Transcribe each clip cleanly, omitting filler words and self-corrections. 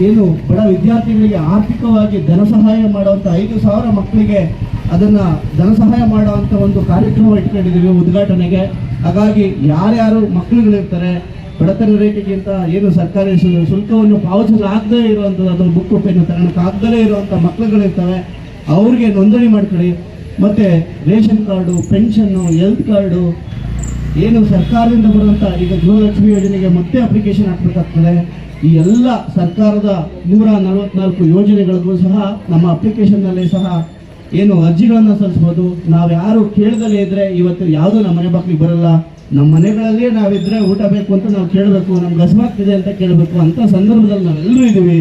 ಏನು ಬಡ ವಿದ್ಯಾರ್ಥಿಗಳಿಗೆ ಆರ್ಥಿಕವಾಗಿ ಧನ ಸಹಾಯ ಮಾಡುವಂಥ 5,000 ಮಕ್ಕಳಿಗೆ ಅದನ್ನು ಧನ ಸಹಾಯ ಮಾಡುವಂಥ ಒಂದು ಕಾರ್ಯಕ್ರಮ ಇಟ್ಕೊಂಡಿದ್ದೀವಿ ಉದ್ಘಾಟನೆಗೆ. ಹಾಗಾಗಿ ಯಾರ್ಯಾರು ಮಕ್ಕಳುಗಳಿರ್ತಾರೆ ಬಡತನ ರೇಖೆಗಿಂತ ಏನು ಸರ್ಕಾರಿ ಶುಲ್ಕವನ್ನು ಪಾವತಿಸಲಾಗದೇ ಇರುವಂಥದ್ದು ಅಥವಾ ಬುಕ್ ಪೆನ್ನು ತಗೊಳಕ್ಕಾಗದೇ ಇರುವಂಥ ಮಕ್ಕಳುಗಳಿರ್ತವೆ, ಅವ್ರಿಗೆ ನೋಂದಣಿ ಮಾಡ್ಕೊಳ್ಳಿ. ಮತ್ತು ration card, pension, health card, ಏನು ಸರ್ಕಾರದಿಂದ ಬರುವಂಥ ಈಗ ಗೃಹಲಕ್ಷ್ಮಿ ಯೋಜನೆಗೆ ಮತ್ತೆ ಅಪ್ಲಿಕೇಶನ್ ಹಾಕಬೇಕಾಗ್ತದೆ. ಈ ಎಲ್ಲ ಸರ್ಕಾರದ 144 ಯೋಜನೆಗಳಿಗೂ ಸಹ ನಮ್ಮ ಅಪ್ಲಿಕೇಶನ್ನಲ್ಲಿ ಸಹ ಏನು ಅರ್ಜಿಗಳನ್ನು ಸಲ್ಲಿಸ್ಬೋದು. ನಾವು ಯಾರು ಕೇಳದಲ್ಲೇ ಇದ್ದರೆ ಇವತ್ತು ಯಾವುದೂ ನಮ್ಮ ಮನೆ ಬಾಗಿಲಿಗೆ ಬರಲ್ಲ. ನಮ್ಮ ಮನೆಗಳಲ್ಲೇ ನಾವಿದ್ದರೆ ಊಟ ಬೇಕು ಅಂತ ನಾವು ಕೇಳಬೇಕು, ನಮ್ಗೆ ಹಸಿವಾಗ್ತಿದೆ ಅಂತ ಕೇಳಬೇಕು. ಅಂಥ ಸಂದರ್ಭದಲ್ಲಿ ನಾವೆಲ್ಲರೂ ಇದ್ದೀವಿ.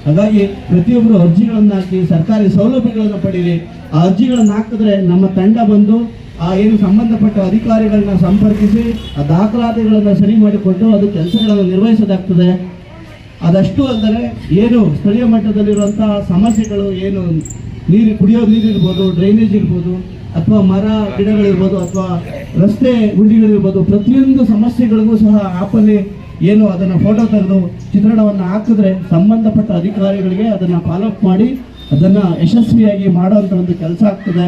ಹಾಗಾಗಿ ಪ್ರತಿಯೊಬ್ಬರು ಅರ್ಜಿಗಳನ್ನು ಹಾಕಿ ಸರ್ಕಾರಿ ಸೌಲಭ್ಯಗಳನ್ನು ಪಡೀರಿ. ಆ ಅರ್ಜಿಗಳನ್ನು ಹಾಕಿದ್ರೆ ನಮ್ಮ ತಂಡ ಬಂದು ಆ ಏನು ಸಂಬಂಧಪಟ್ಟ ಅಧಿಕಾರಿಗಳನ್ನ ಸಂಪರ್ಕಿಸಿ ಆ ದಾಖಲಾತಿಗಳನ್ನು ಸರಿ ಮಾಡಿಕೊಂಡು ಅದು ಕೆಲಸಗಳನ್ನು ನಿರ್ವಹಿಸೋದಾಗ್ತದೆ. ಅದಷ್ಟು ಅಲ್ಲದೆ ಏನು ಸ್ಥಳೀಯ ಮಟ್ಟದಲ್ಲಿರುವಂಥ ಸಮಸ್ಯೆಗಳು, ಏನು ಕುಡಿಯೋ ನೀರಿರ್ಬೋದು, ಡ್ರೈನೇಜ್ ಇರ್ಬೋದು, ಅಥವಾ ಮರ ಗಿಡಗಳಿರ್ಬೋದು, ಅಥವಾ ರಸ್ತೆ ಗುಂಡಿಗಳಿರ್ಬೋದು, ಪ್ರತಿಯೊಂದು ಸಮಸ್ಯೆಗಳಿಗೂ ಸಹ ಆ್ಯಪಲ್ಲಿ ಏನು ಅದನ್ನು ಫೋಟೋ ತೆಗೆದು ಚಿತ್ರಣವನ್ನು ಹಾಕಿದ್ರೆ ಸಂಬಂಧಪಟ್ಟ ಅಧಿಕಾರಿಗಳಿಗೆ ಅದನ್ನು ಫಾಲೋಅಪ್ ಮಾಡಿ ಅದನ್ನು ಯಶಸ್ವಿಯಾಗಿ ಮಾಡುವಂಥ ಒಂದು ಕೆಲಸ ಆಗ್ತದೆ.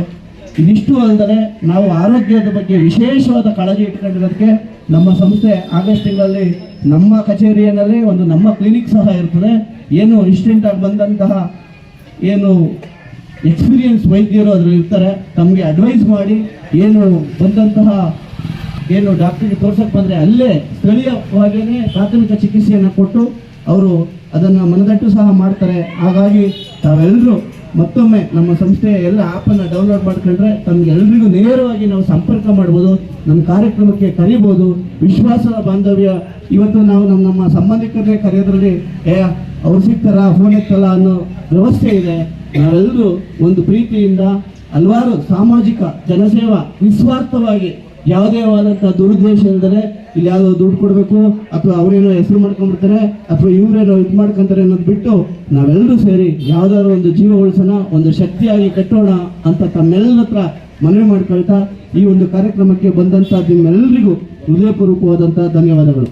ಇದಿಷ್ಟು ಅಲ್ಲದೆ ನಾವು ಆರೋಗ್ಯದ ಬಗ್ಗೆ ವಿಶೇಷವಾದ ಕಾಳಜಿ ಇಟ್ಕೊಂಡಿರೋದಕ್ಕೆ ನಮ್ಮ ಸಂಸ್ಥೆ ಆಗಸ್ಟ್ ತಿಂಗಳಲ್ಲಿ ನಮ್ಮ ಕಚೇರಿಯಲ್ಲಿ ಒಂದು ನಮ್ಮ ಕ್ಲಿನಿಕ್ ಸಹ ಇರ್ತದೆ. ಏನು ಇನ್ಸ್ಟೆಂಟಾಗಿ ಬಂದಂತಹ ಏನು ಎಕ್ಸ್ಪೀರಿಯನ್ಸ್ ವೈದ್ಯರು ಅದರಲ್ಲಿ ಇರ್ತಾರೆ, ತಮಗೆ ಅಡ್ವೈಸ್ ಮಾಡಿ ಏನು ಬಂದಂತಹ ಏನು ಡಾಕ್ಟರ್ಗೆ ತೋರ್ಸಕ್ಕೆ ಬಂದರೆ ಅಲ್ಲೇ ಸ್ಥಳೀಯವಾಗಿಯೇ ಪ್ರಾಥಮಿಕ ಚಿಕಿತ್ಸೆಯನ್ನು ಕೊಟ್ಟು ಅವರು ಅದನ್ನು ಮನದಟ್ಟು ಸಹ ಮಾಡ್ತಾರೆ. ಹಾಗಾಗಿ ತಾವೆಲ್ಲರೂ ಮತ್ತೊಮ್ಮೆ ನಮ್ಮ ಸಂಸ್ಥೆಯ ಎಲ್ಲ ಆ್ಯಪನ್ನು ಡೌನ್ಲೋಡ್ ಮಾಡ್ಕೊಂಡ್ರೆ ತಮಗೆಲ್ಲರಿಗೂ ನೇರವಾಗಿ ನಾವು ಸಂಪರ್ಕ ಮಾಡ್ಬೋದು, ನಮ್ಮ ಕಾರ್ಯಕ್ರಮಕ್ಕೆ ಕರಿಬೋದು. ವಿಶ್ವಾಸದ ಬಾಂಧವ್ಯ ಇವತ್ತು ನಾವು ನಮ್ಮ ಸಂಬಂಧಿಕರನ್ನೇ ಕರೆಯೋದ್ರಲ್ಲಿ ಅವ್ರು ಸಿಗ್ತಾರ ಫೋನ್ ಎತ್ತಲ್ಲ ಅನ್ನೋ ವ್ಯವಸ್ಥೆ ಇದೆ. ನಾವೆಲ್ಲರೂ ಒಂದು ಪ್ರೀತಿಯಿಂದ ಹಲವಾರು ಸಾಮಾಜಿಕ ಜನಸೇವಾ ನಿಸ್ವಾರ್ಥವಾಗಿ ಯಾವುದೇ ಆದಂಥ ದುರುದ್ದೇಶ ಇಲ್ಲದೆ ಇಲ್ಲಿ ಯಾವುದೋ ದುಡ್ಡು ಕೊಡಬೇಕು ಅಥವಾ ಅವರೇನೋ ಹೆಸರು ಮಾಡ್ಕೊಂಡ್ಬಿಡ್ತಾರೆ ಅಥವಾ ಇವರೇನೋ ಇದು ಮಾಡ್ಕೊಂತಾರೆ ಅನ್ನೋದು ಬಿಟ್ಟು ನಾವೆಲ್ಲರೂ ಸೇರಿ ಯಾವುದಾದ್ರು ಒಂದು ಜೀವ ಉಳಿಸೋಣ, ಒಂದು ಶಕ್ತಿಯಾಗಿ ಕಟ್ಟೋಣ ಅಂತ ತಮ್ಮೆಲ್ಲರ ಹತ್ರ ಮನವಿ ಮಾಡ್ಕೊಳ್ತಾ ಈ ಒಂದು ಕಾರ್ಯಕ್ರಮಕ್ಕೆ ಬಂದಂಥ ನಿಮ್ಮೆಲ್ಲರಿಗೂ ಹೃದಯಪೂರ್ವಕವಾದಂಥ ಧನ್ಯವಾದಗಳು.